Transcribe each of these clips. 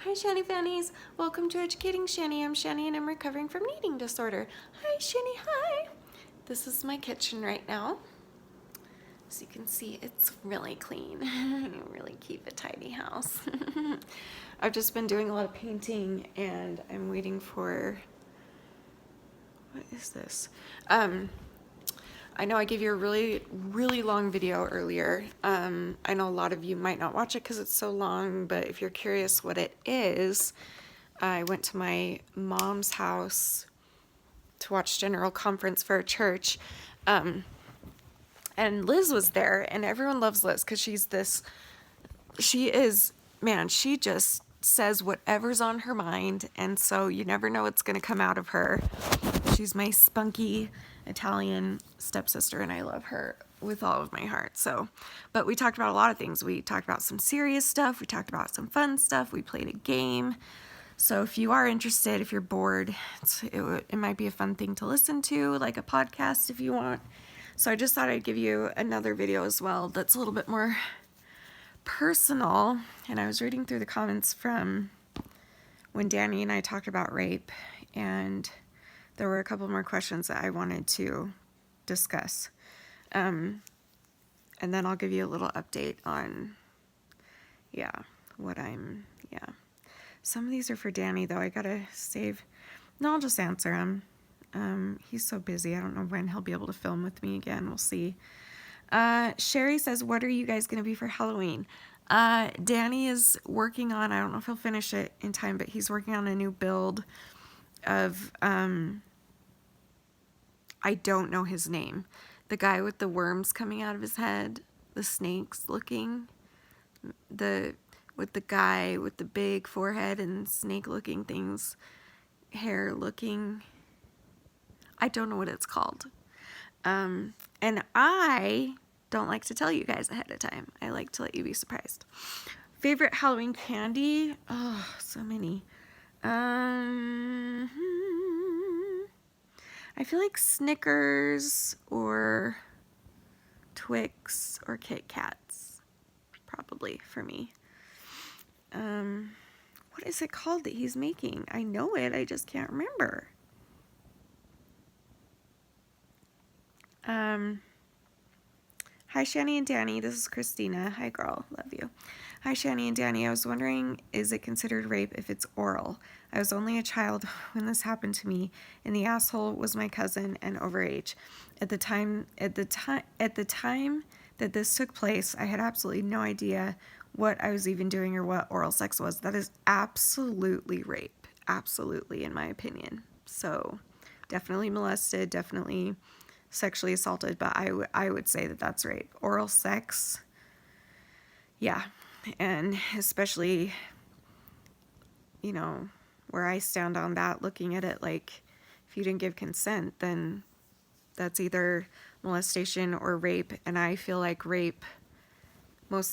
Hi Shani Fannies, welcome to Educating Shani. I'm Shani and I'm recovering from an eating disorder. Hi Shani, hi! This is my kitchen right now. As you can see, it's really clean. I really keep a tidy house. I've just been doing a lot of painting and I'm waiting for, what is this? I know I gave you a really long video earlier. I know a lot of you might not watch it because it's so long, but if you're curious what it is, I went to my mom's house to watch General Conference for a church. And Liz was there, and everyone loves Liz because she just says whatever's on her mind, and so you never know what's going to come out of her. She's my spunky Italian stepsister, and I love her with all of my heart. But we talked about a lot of things. We talked about some serious stuff. We talked about some fun stuff. We played a game. So if you are interested, if you're bored, it might be a fun thing to listen to, like a podcast if you want. So I just thought I'd give you another video as well that's a little bit more personal. And I was reading through the comments from when Danny and I talked about rape, and there were a couple more questions that I wanted to discuss. And then I'll give you a little update on, Some of these are for Danny, though. I gotta save. No, I'll just answer him. He's so busy. I don't know when he'll be able to film with me again. We'll see. Sherry says, what are you guys going to be for Halloween? Danny is working on, I don't know if he'll finish it in time, but he's working on a new build of, I don't know his name. The guy with the worms coming out of his head, the snakes looking, with the guy with the big forehead and snake looking things, hair looking, I don't know what it's called. And I don't like to tell you guys ahead of time. I like to let you be surprised. Favorite Halloween candy? Oh, so many. I feel like Snickers or Twix or Kit Kats, probably for me. What is it called that he's making? I know it, I just can't remember. Hi, Shani and Danny. This is Christina. Hi, girl. Love you. Hi, Shani and Danny. I was wondering, is it considered rape if it's oral? I was only a child when this happened to me, and the asshole was my cousin and overage. At the time that this took place, I had absolutely no idea what I was even doing or what oral sex was. That is absolutely rape. Absolutely, in my opinion. So, definitely molested, definitely sexually assaulted, but I would say that that's rape. Oral sex, yeah. And especially, where I stand on that, looking at it like, if you didn't give consent, then that's either molestation or rape. And I feel like rape, my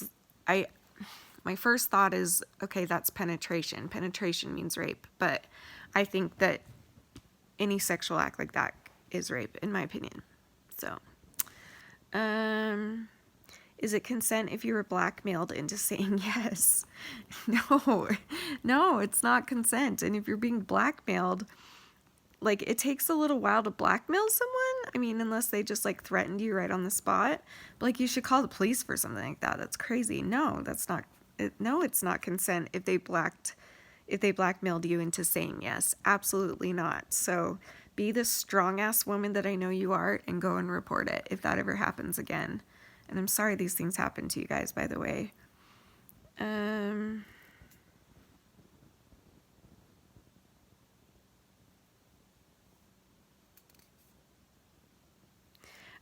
first thought is, okay, that's penetration. Penetration means rape. But I think that any sexual act like that is rape, in my opinion. So, is it consent if you were blackmailed into saying yes? No, it's not consent. And if you're being blackmailed, like, it takes a little while to blackmail someone. I mean, unless they just, like, threatened you right on the spot. But, like, you should call the police for something like that. That's crazy. No, it's not consent if they blackmailed you into saying yes. Absolutely not. So be the strong-ass woman that I know you are and go and report it if that ever happens again. And I'm sorry these things happen to you guys, by the way.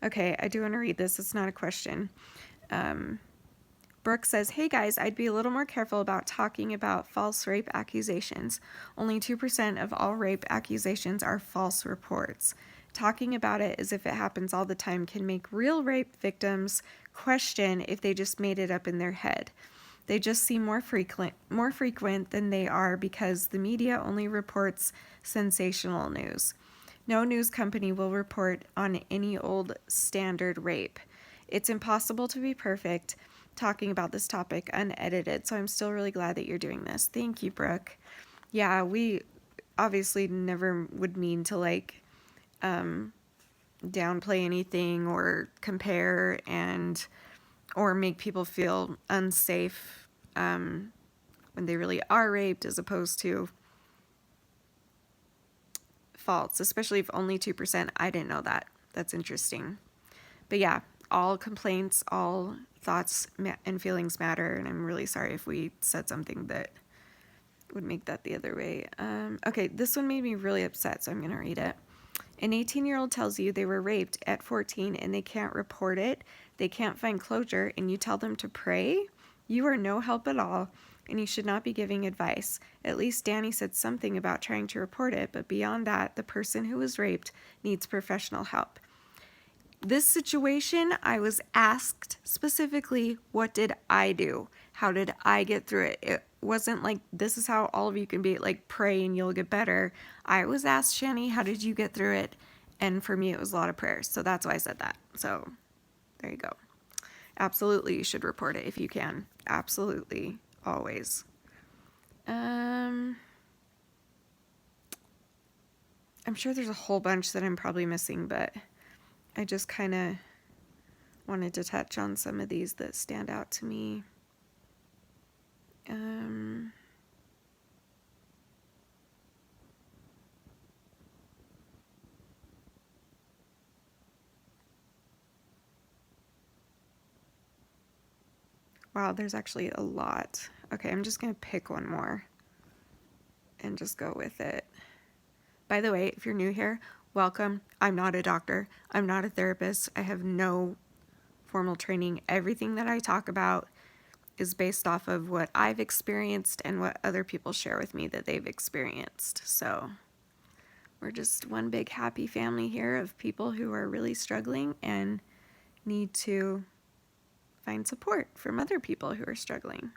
Okay, I do want to read this. It's not a question. Brooke says, hey guys, I'd be a little more careful about talking about false rape accusations. Only 2% of all rape accusations are false reports. Talking about it as if it happens all the time can make real rape victims question if they just made it up in their head. They just seem more frequent than they are because the media only reports sensational news. No news company will report on any old standard rape. It's impossible to be perfect. talking about this topic unedited. So I'm still really glad that you're doing this. Thank you, Brooke. Yeah, we obviously never would mean to like downplay anything or compare and or make people feel unsafe when they really are raped, as opposed to false, especially if only 2%. I didn't know that. That's interesting. But yeah, all complaints, all thoughts and feelings matter, and I'm really sorry if we said something that would make that the other way. Okay, this one made me really upset, so I'm going to read it. An 18-year-old tells you they were raped at 14 and they can't report it, they can't find closure, and you tell them to pray? You are no help at all, and you should not be giving advice. At least Danny said something about trying to report it, but beyond that, the person who was raped needs professional help. This situation, I was asked specifically, what did I do? How did I get through it? It wasn't like, this is how all of you can be, like, pray and you'll get better. I was asked, Shani, how did you get through it? And for me, it was a lot of prayers. So that's why I said that. So there you go. Absolutely, you should report it if you can. Absolutely, always. I'm sure there's a whole bunch that I'm probably missing, but I just kind of wanted to touch on some of these that stand out to me. Wow, there's actually a lot. Okay, I'm just going to pick one more and just go with it. By the way, if you're new here, welcome. I'm not a doctor. I'm not a therapist. I have no formal training. Everything that I talk about is based off of what I've experienced and what other people share with me that they've experienced. So we're just one big happy family here of people who are really struggling and need to find support from other people who are struggling.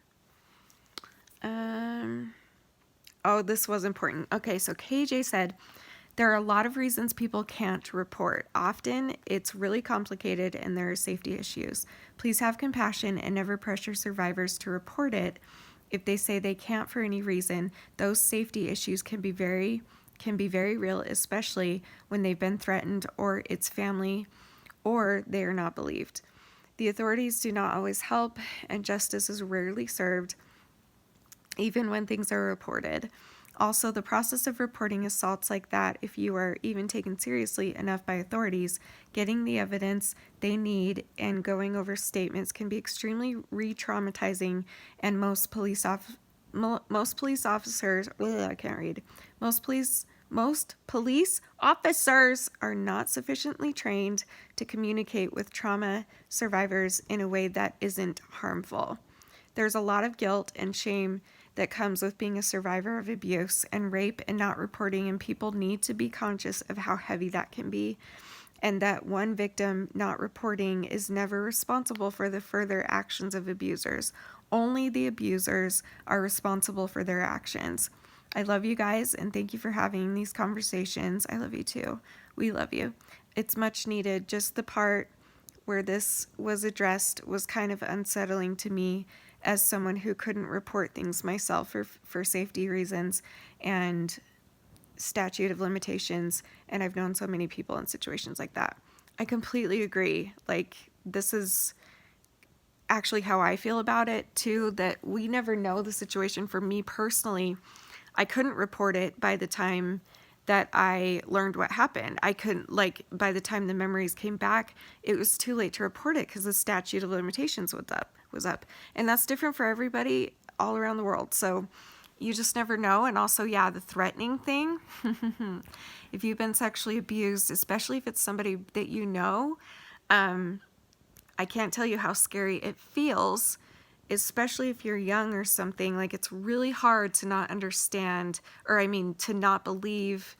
Oh, this was important. Okay, so KJ said, there are a lot of reasons people can't report. Often it's really complicated and there are safety issues. Please have compassion and never pressure survivors to report it. If they say they can't for any reason, those safety issues can be very real, especially when they've been threatened or it's family or they are not believed. The authorities do not always help and justice is rarely served even when things are reported. Also, the process of reporting assaults like that, if you are even taken seriously enough by authorities, getting the evidence they need and going over statements can be extremely re-traumatizing, and most police officers, most police officers are not sufficiently trained to communicate with trauma survivors in a way that isn't harmful. There's a lot of guilt and shame that comes with being a survivor of abuse and rape and not reporting, and people need to be conscious of how heavy that can be, and that one victim not reporting is never responsible for the further actions of abusers. Only the abusers are responsible for their actions. I love you guys, and thank you for having these conversations. I love you too. We love you. It's much needed. Just the part where this was addressed was kind of unsettling to me as someone who couldn't report things myself for safety reasons and statute of limitations, and I've known so many people in situations like that. I completely agree. Like, this is actually how I feel about it too, that we never know the situation. For me personally, I couldn't report it by the time that I learned what happened. I couldn't, like, by the time the memories came back, it was too late to report it because the statute of limitations was up. And that's different for everybody all around the world. So you just never know. And also, yeah, the threatening thing. If you've been sexually abused, especially if it's somebody that you know, I can't tell you how scary it feels, especially if you're young or something. Like, it's really hard to not understand, or I mean, to not believe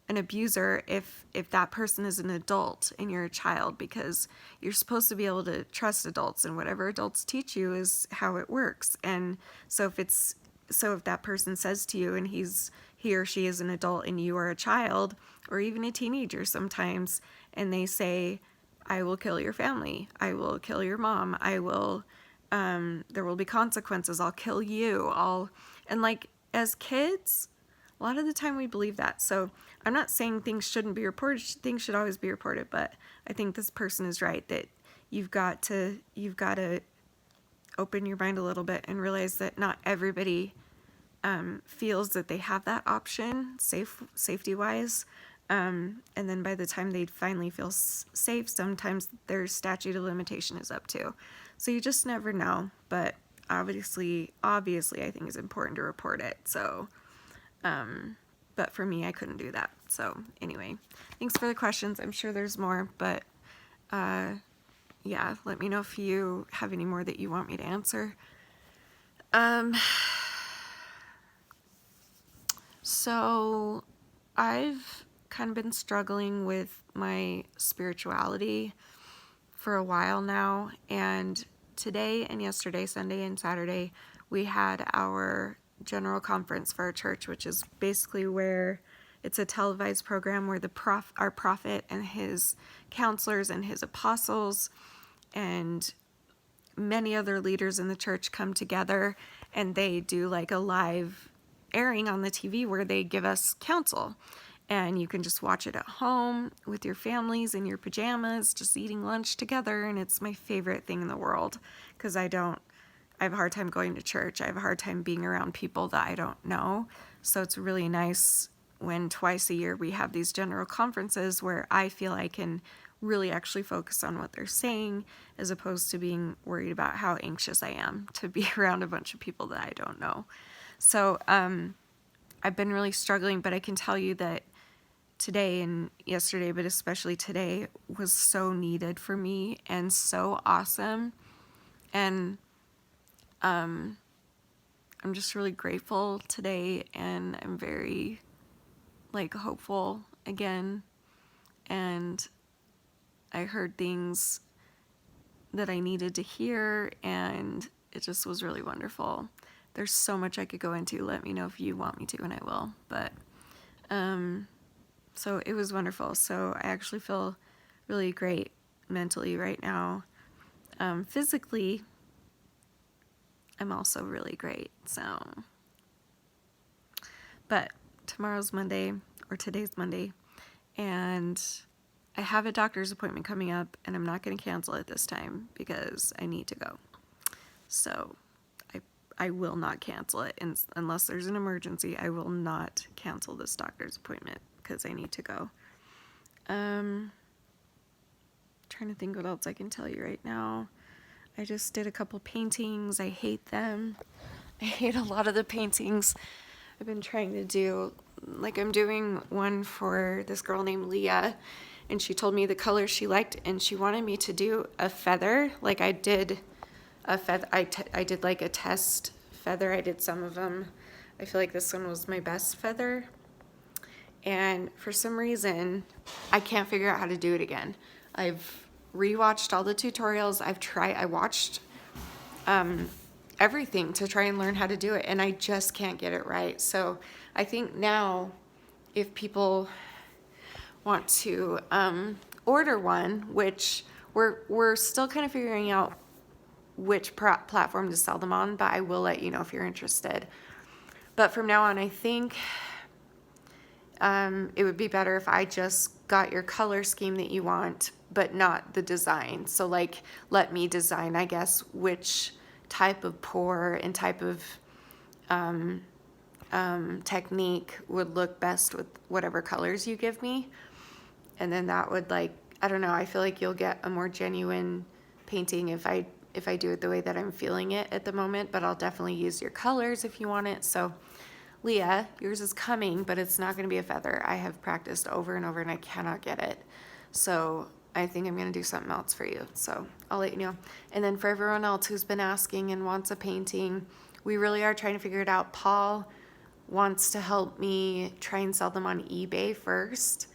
an abuser if that person is an adult and you're a child, because you're supposed to be able to trust adults, and whatever adults teach you is how it works. And so if that person says to you, and he or she is an adult and you are a child or even a teenager sometimes, and they say, I will kill your family, I will kill your mom, I will There will be consequences. I'll kill you. And like as kids, a lot of the time we believe that. So I'm not saying things shouldn't be reported. Things should always be reported. But I think this person is right that you've got to open your mind a little bit and realize that not everybody feels that they have that option safety wise. And then by the time they finally feel safe, sometimes their statute of limitation is up too. So you just never know. But obviously, I think it's important to report it. So, but for me, I couldn't do that. So anyway, thanks for the questions. I'm sure there's more, but yeah, let me know if you have any more that you want me to answer. So I've kind of been struggling with my spirituality for a while now, and today and yesterday, Sunday and Saturday, we had our general conference for our church, which is basically where it's a televised program where our prophet and his counselors and his apostles and many other leaders in the church come together, and they do like a live airing on the TV where they give us counsel. And you can just watch it at home with your families in your pajamas, just eating lunch together. And it's my favorite thing in the world because I have a hard time going to church. I have a hard time being around people that I don't know. So it's really nice when twice a year we have these general conferences where I feel I can really actually focus on what they're saying as opposed to being worried about how anxious I am to be around a bunch of people that I don't know. So I've been really struggling, but I can tell you that today and yesterday, but especially today, was so needed for me and so awesome. And I'm just really grateful today, and I'm very hopeful again. And I heard things that I needed to hear, and it just was really wonderful. There's so much I could go into. Let me know if you want me to, and I will. But so it was wonderful. So I actually feel really great mentally right now. Physically, I'm also really great. So, but tomorrow's Monday, or today's Monday, and I have a doctor's appointment coming up, and I'm not going to cancel it this time because I need to go. So I will not cancel it unless there's an emergency. I will not cancel this doctor's appointment because I need to go. Trying to think what else I can tell you right now. I just did a couple paintings. I hate them. I hate a lot of the paintings I've been trying to do. Like I'm doing one for this girl named Leah, and she told me the color she liked, and she wanted me to do a feather. Like I did a feather. I did like a test feather. I did some of them. I feel like this one was my best feather. And for some reason, I can't figure out how to do it again. I've rewatched all the tutorials. I watched everything to try and learn how to do it, and I just can't get it right. So I think now if people want to order one, which we're still kind of figuring out which platform to sell them on, but I will let you know if you're interested. But from now on, I think it would be better if I just got your color scheme that you want, but not the design. So like, let me design, I guess, which type of pour and type of technique would look best with whatever colors you give me. And then that would I don't know, I feel like you'll get a more genuine painting if I do it the way that I'm feeling it at the moment, but I'll definitely use your colors if you want it. So Leah, yours is coming, but it's not going to be a feather. I have practiced over and over and I cannot get it. So I think I'm going to do something else for you. So I'll let you know. And then for everyone else who's been asking and wants a painting, we really are trying to figure it out. Paul wants to help me try and sell them on eBay first,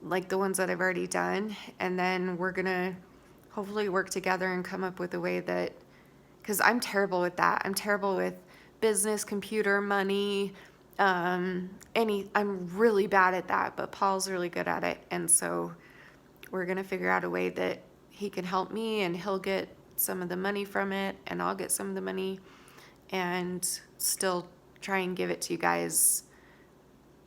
like the ones that I've already done. And then we're going to hopefully work together and come up with a way that, because I'm terrible with that. I'm terrible with business, computer, money, I'm really bad at that, but Paul's really good at it. And so we're going to figure out a way that he can help me and he'll get some of the money from it, and I'll get some of the money and still try and give it to you guys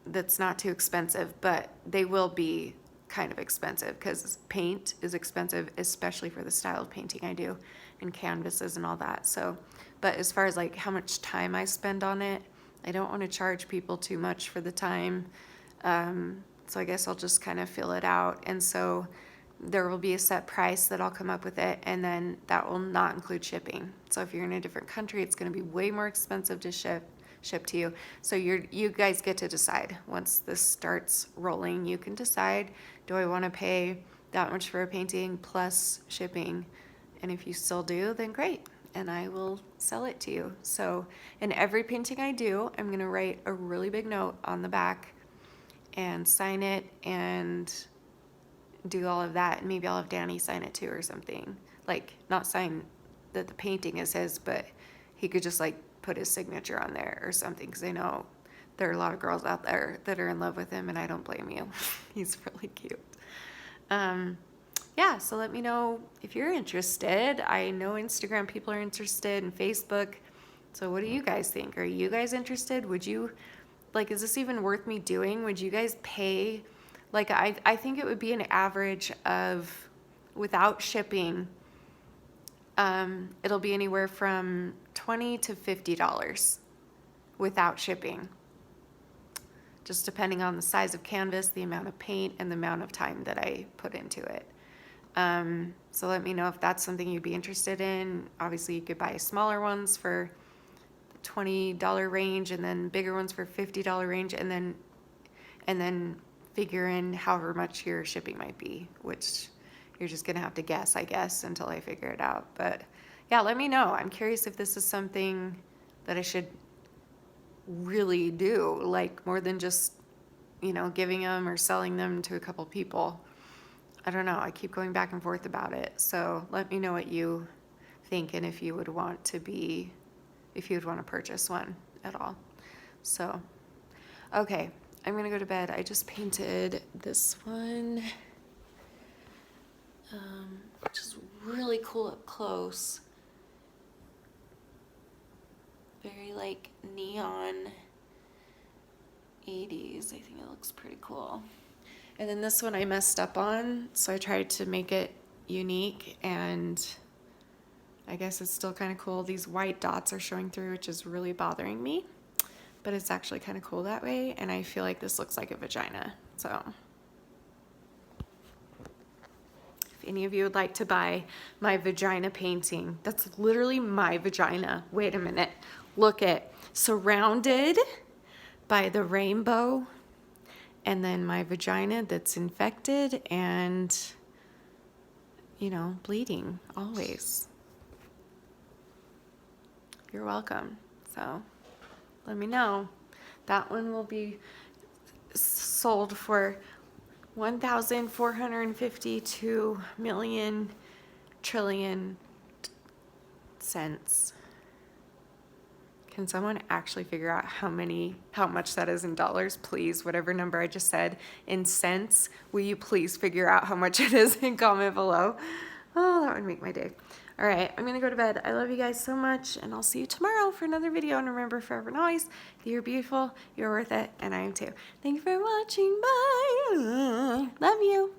that's not too expensive, but they will be kind of expensive because paint is expensive, especially for the style of painting I do and canvases and all that. So, but as far as like how much time I spend on it, I don't want to charge people too much for the time. So I guess I'll just kind of fill it out. And so there will be a set price that I'll come up with it, and then that will not include shipping. So if you're in a different country, it's going to be way more expensive to ship to you. So you guys get to decide. Once this starts rolling, you can decide, do I want to pay that much for a painting plus shipping? And if you still do, then great, and I will sell it to you. So in every painting I do, I'm going to write a really big note on the back and sign it and do all of that. And maybe I'll have Danny sign it too or something. Like, not sign that the painting is his, but he could just like put his signature on there or something, because I know there are a lot of girls out there that are in love with him, and I don't blame you. He's really cute. Yeah, so let me know if you're interested. I know Instagram people are interested, and Facebook. So what do you guys think? Are you guys interested? Would you, like, is this even worth me doing? Would you guys pay? Like, I think it would be an average of, without shipping, it'll be anywhere from $20 to $50 without shipping, just depending on the size of canvas, the amount of paint, and the amount of time that I put into it. So let me know if that's something you'd be interested in. Obviously, you could buy smaller ones for the $20 range, and then bigger ones for $50 range, and then figure in however much your shipping might be, which you're just gonna have to guess, I guess, until I figure it out. But yeah, let me know. I'm curious if this is something that I should really do, like more than just, giving them or selling them to a couple people. I don't know. I keep going back and forth about it. So let me know what you think, and if you would want to purchase one at all. So, okay, I'm going to go to bed. I just painted this one, which is really cool up close. Very like neon 80s. I think it looks pretty cool. And then this one I messed up on, so I tried to make it unique, and I guess it's still kind of cool. These white dots are showing through, which is really bothering me, but it's actually kind of cool that way, and I feel like this looks like a vagina. So if any of you would like to buy my vagina painting, that's literally my vagina. Wait a minute. Look at, surrounded by the rainbow, and then my vagina that's infected and, bleeding always. You're welcome. So let me know. That one will be sold for 1,452 million trillion cents. Can someone actually figure out how much that is in dollars, please? Whatever number I just said in cents, will you please figure out how much it is and comment below? Oh, that would make my day. All right, I'm gonna go to bed. I love you guys so much, and I'll see you tomorrow for another video. And remember, forever and always, you're beautiful, you're worth it, and I am too. Thank you for watching. Bye. Love you.